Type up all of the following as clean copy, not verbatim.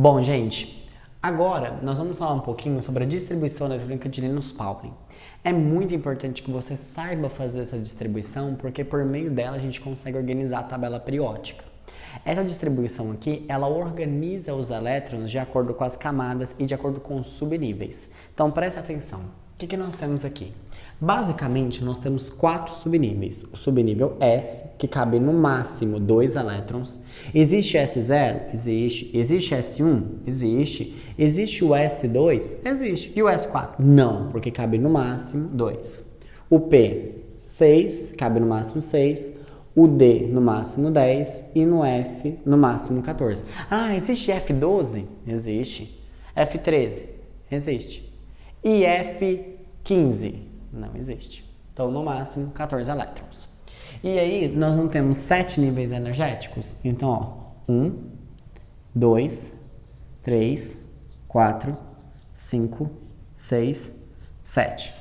Bom, gente, agora nós vamos falar um pouquinho sobre a distribuição eletrônica de Linus Pauling. É muito importante que você saiba fazer essa distribuição, porque por meio dela a gente consegue organizar a tabela periódica. Essa distribuição aqui, ela organiza os elétrons de acordo com as camadas e de acordo com os subníveis. Então, preste atenção. O que nós temos aqui? Basicamente, nós temos 4 subníveis. O subnível S, que cabe no máximo 2 elétrons. Existe S0? Existe. Existe S1? Existe. Existe o S2? Existe. E o S4? Não, porque cabe no máximo 2. O P, 6, cabe no máximo 6. O D, no máximo 10. E no F, no máximo 14. Ah, existe F12? Existe. F13? Existe. E F15? Não existe. Então, no máximo, 14 elétrons. E aí, nós não temos 7 níveis energéticos? Então, ó, 1, 2, 3, 4, 5, 6, 7.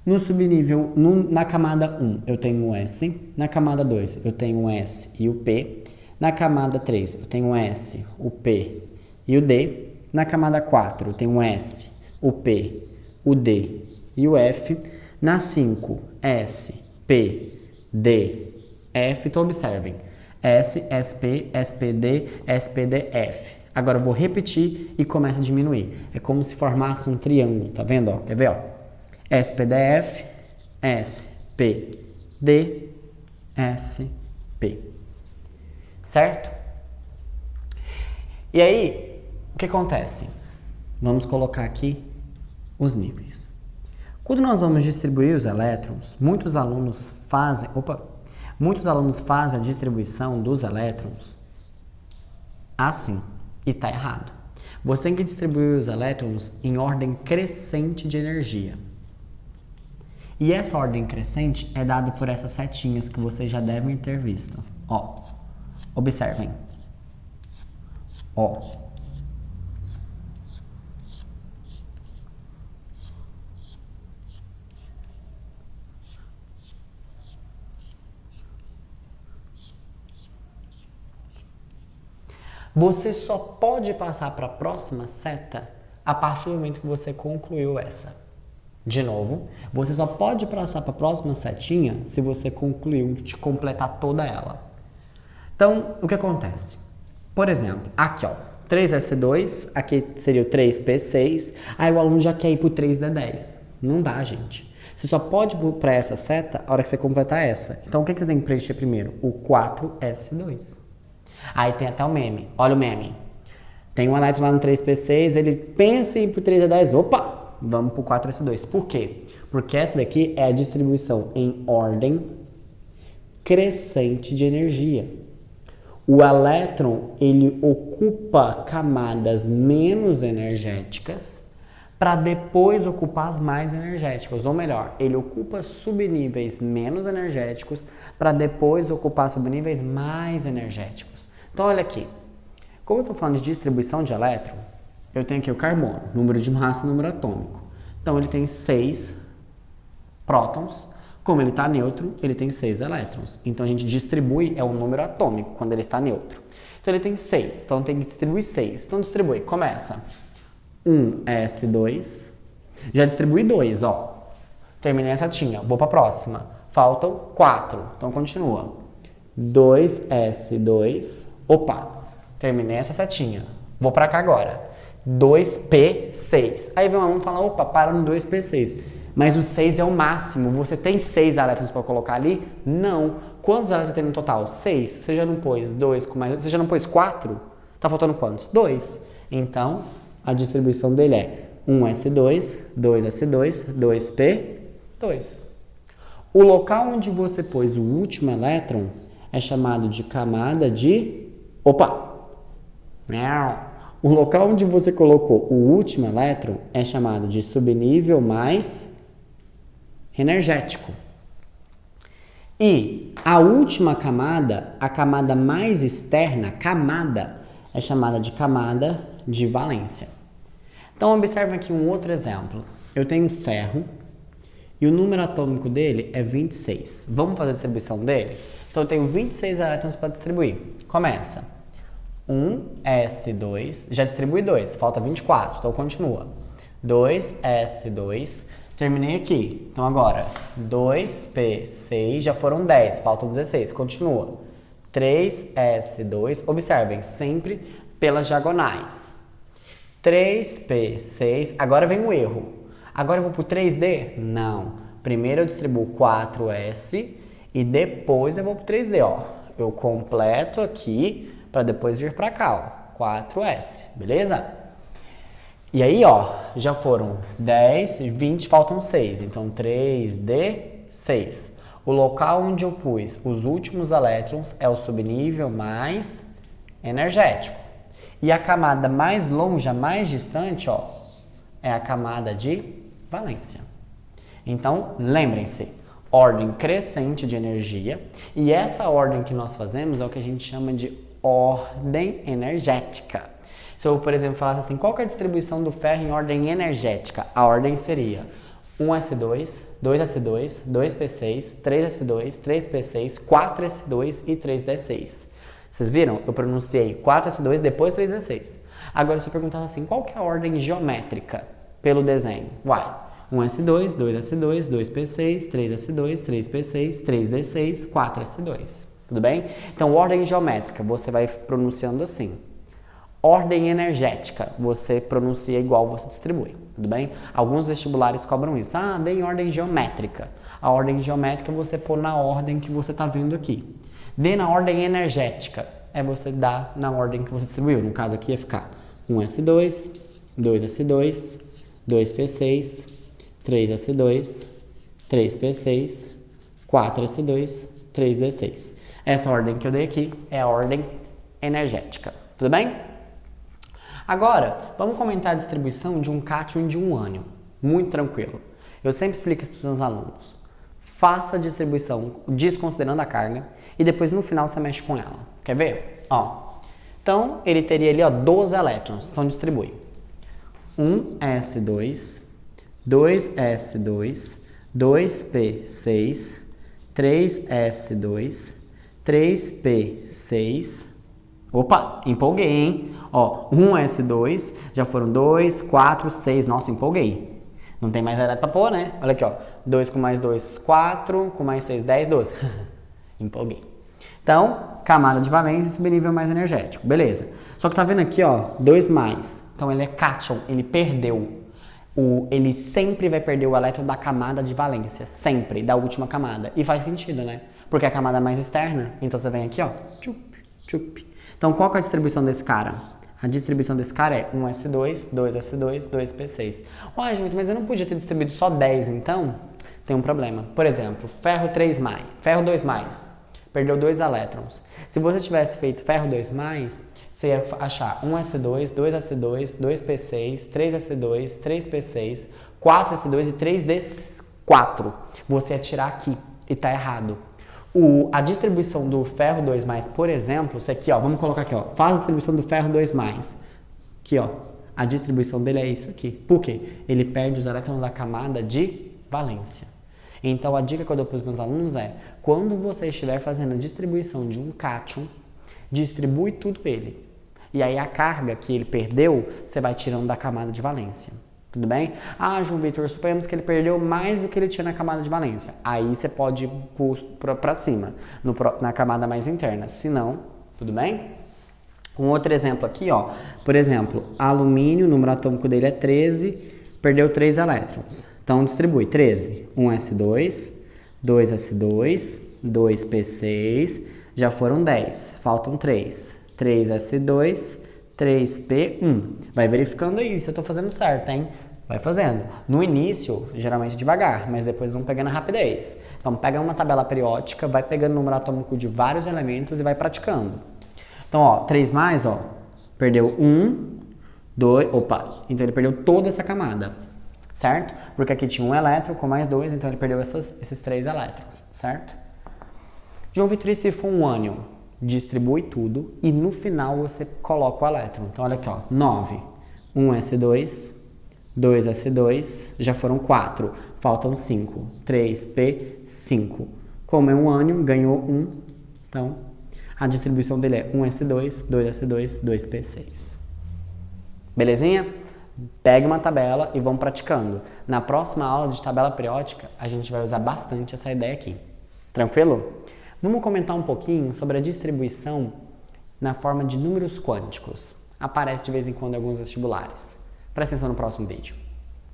No subnível, na camada 1, eu tenho um S. Na camada 2, eu tenho um S e o P. Na camada 3, eu tenho um S, o P e o D. Na camada 4, eu tenho um S, o P, o D e o F. Na 5, S, P, D, F. Então, observem. S, SP, SPD, SPD, F. Agora, eu vou repetir e começa a diminuir. É como se formasse um triângulo, tá vendo? Ó, quer ver? Ó? SPDF, SPD, SP. Certo? E aí, o que acontece? Vamos colocar aqui os níveis. Quando nós vamos distribuir os elétrons, muitos alunos fazem a distribuição dos elétrons assim, e está errado. Você tem que distribuir os elétrons em ordem crescente de energia. E essa ordem crescente é dada por essas setinhas que vocês já devem ter visto. Ó, observem. Ó. Você só pode passar para a próxima seta a partir do momento que você concluiu essa. De novo, você só pode passar para a próxima setinha se você concluiu de completar toda ela. Então, o que acontece? Por exemplo, aqui ó, 3S2, aqui seria o 3P6, aí o aluno já quer ir para o 3D10. Não dá, gente. Você só pode ir para essa seta a hora que você completar essa. Então, o que você tem que preencher primeiro? O 4S2. Aí tem até o meme. Olha o meme. Tem um elétron lá no 3P6, ele pensa em ir para o 3D10. Opa! Vamos para o 4S2. Por quê? Porque essa daqui é a distribuição em ordem crescente de energia. O elétron, ele ocupa camadas menos energéticas para depois ocupar as mais energéticas. Ou melhor, ele ocupa subníveis menos energéticos para depois ocupar subníveis mais energéticos. Então, olha aqui. Como eu estou falando de distribuição de elétron, eu tenho aqui o carbono, número de massa e número atômico. Então, ele tem 6 prótons. Como ele está neutro, ele tem 6 elétrons. Então, a gente distribui, é o número atômico, quando ele está neutro. Então, ele tem 6. Então, tem que distribuir 6. Então, distribui. Começa. 1S2. Já distribui 2, ó. Terminei essa setinha. Vou para a próxima. Faltam 4. Então, continua. 2S2. Opa. Terminei essa setinha. Vou para cá agora. 2P6. Aí vem um aluno e fala, opa, para no 2P6. Mas o 6 é o máximo. Você tem 6 elétrons para colocar ali? Não. Quantos elétrons você tem no total? 6. Você já não pôs 2 com mais... Você já não pôs 4? Tá faltando quantos? 2. Então, a distribuição dele é 1S2, 2S2, 2P2. O local onde você pôs o último elétron é chamado de camada de... Opa! O local onde você colocou o último elétron é chamado de subnível mais energético. E a última camada, a camada mais externa, é chamada de camada de valência. Então, observe aqui um outro exemplo. Eu tenho ferro e o número atômico dele é 26. Vamos fazer a distribuição dele? Então, eu tenho 26 elétrons para distribuir. Começa. 1s2, já distribui 2, falta 24, então continua. 2s2, terminei aqui. Então agora, 2p6, já foram 10, faltam 16, continua. 3s2, observem, sempre pelas diagonais. 3p6, agora vem o erro. Agora eu vou pro 3D? Não. Primeiro eu distribuo 4s e depois eu vou pro 3D, ó. Eu completo aqui para depois vir para cá, ó. 4s, beleza? E aí, ó, já foram 10, 20, faltam 6. Então, 3D, 6. O local onde eu pus os últimos elétrons é o subnível mais energético. E a camada mais longe, a mais distante, ó, é a camada de valência. Então, lembrem-se, ordem crescente de energia. E essa ordem que nós fazemos é o que a gente chama de ordem energética. Se eu, por exemplo, falasse assim, qual que é a distribuição do ferro em ordem energética? A ordem seria 1s2, 2s2, 2p6, 3s2, 3p6, 4s2 e 3d6. Vocês viram? Eu pronunciei 4s2, depois 3d6. Agora, se eu perguntasse assim, qual que é a ordem geométrica pelo desenho? Uai, 1s2, 2s2, 2p6, 3s2, 3p6, 3d6, 4s2. Tudo bem? Então, ordem geométrica, você vai pronunciando assim. Ordem energética, você pronuncia igual você distribui, tudo bem? Alguns vestibulares cobram isso. Ah, dê em ordem geométrica. A ordem geométrica você pôr na ordem que você está vendo aqui. Dê na ordem energética, é você dar na ordem que você distribuiu. No caso aqui ia ficar 1s2, 2s2, 2p6, 3s2, 3p6, 4s2, 3d6. Essa ordem que eu dei aqui é a ordem energética, tudo bem? Agora, vamos comentar a distribuição de um cátion e de um ânion. Muito tranquilo. Eu sempre explico isso para os meus alunos. Faça a distribuição desconsiderando a carga e depois no final você mexe com ela. Quer ver? Ó. Então, ele teria ali, ó, 12 elétrons. Então, distribui. 1s2, 2s2, 2p6, 3s2, 3p6... Opa, empolguei, hein? Ó, 1s2, já foram 2, 4, 6. Nossa, empolguei. Não tem mais elétron pra pôr, né? Olha aqui, ó. 2 com mais 2, 4, com mais 6, 10, 12. Empolguei. Então, camada de valência e subnível mais energético. Beleza. Só que tá vendo aqui, ó, 2 mais. Então, ele é cátion, ele perdeu. Ele sempre vai perder o elétron da camada de valência. Sempre, da última camada. E faz sentido, né? Porque é a camada mais externa. Então, você vem aqui, ó. Tchup, tchup. Então, qual que é a distribuição desse cara? A distribuição desse cara é 1s2, 2s2, 2p6. Uai, gente, mas eu não podia ter distribuído só 10, então? Tem um problema. Por exemplo, ferro 3+, ferro 2+, perdeu 2 elétrons. Se você tivesse feito ferro 2+, você ia achar 1s2, 2s2, 2p6, 3s2, 3p6, 4s2 e 3d4. Você ia tirar aqui e tá errado. A distribuição do ferro 2+, por exemplo, isso aqui, ó, vamos colocar aqui, ó, faz a distribuição do ferro 2+. Aqui, ó, a distribuição dele é isso aqui. Por quê? Ele perde os elétrons da camada de valência. Então, a dica que eu dou para os meus alunos é, quando você estiver fazendo a distribuição de um cátion, distribui tudo ele. E aí, a carga que ele perdeu, você vai tirando da camada de valência. Tudo bem? Ah, João Vitor, suponhamos que ele perdeu mais do que ele tinha na camada de valência. Aí você pode ir para cima, na camada mais interna. Se não, tudo bem? Um outro exemplo aqui, ó. Por exemplo, alumínio, o número atômico dele é 13, perdeu 3 elétrons. Então, distribui 13. 1s2, 2s2, 2p6, já foram 10. Faltam 3. 3s2, 3p1. Vai verificando aí se eu tô fazendo certo, hein? Vai fazendo. No início, geralmente devagar, mas depois vão pegando a rapidez. Então, pega uma tabela periódica, vai pegando o número atômico de vários elementos e vai praticando. Então, ó, 3+, ó, perdeu 1, 2, opa, então ele perdeu toda essa camada, certo? Porque aqui tinha um elétron com mais 2, então ele perdeu esses 3 elétrons, certo? João Vitor, e se for um ânion? Distribui tudo e no final você coloca o elétron. Então, olha aqui, ó, 9, 1s2, 2s2, já foram 4, faltam 5, 3p5. Como é um ânion, ganhou 1, então A distribuição dele é 1s2, 2s2, 2p6. Belezinha? Pegue uma tabela e vamos praticando. Na próxima aula de tabela periódica, a gente vai usar bastante essa ideia aqui. Tranquilo? Vamos comentar um pouquinho sobre a distribuição na forma de números quânticos. Aparece de vez em quando em alguns vestibulares. Presta atenção no próximo vídeo.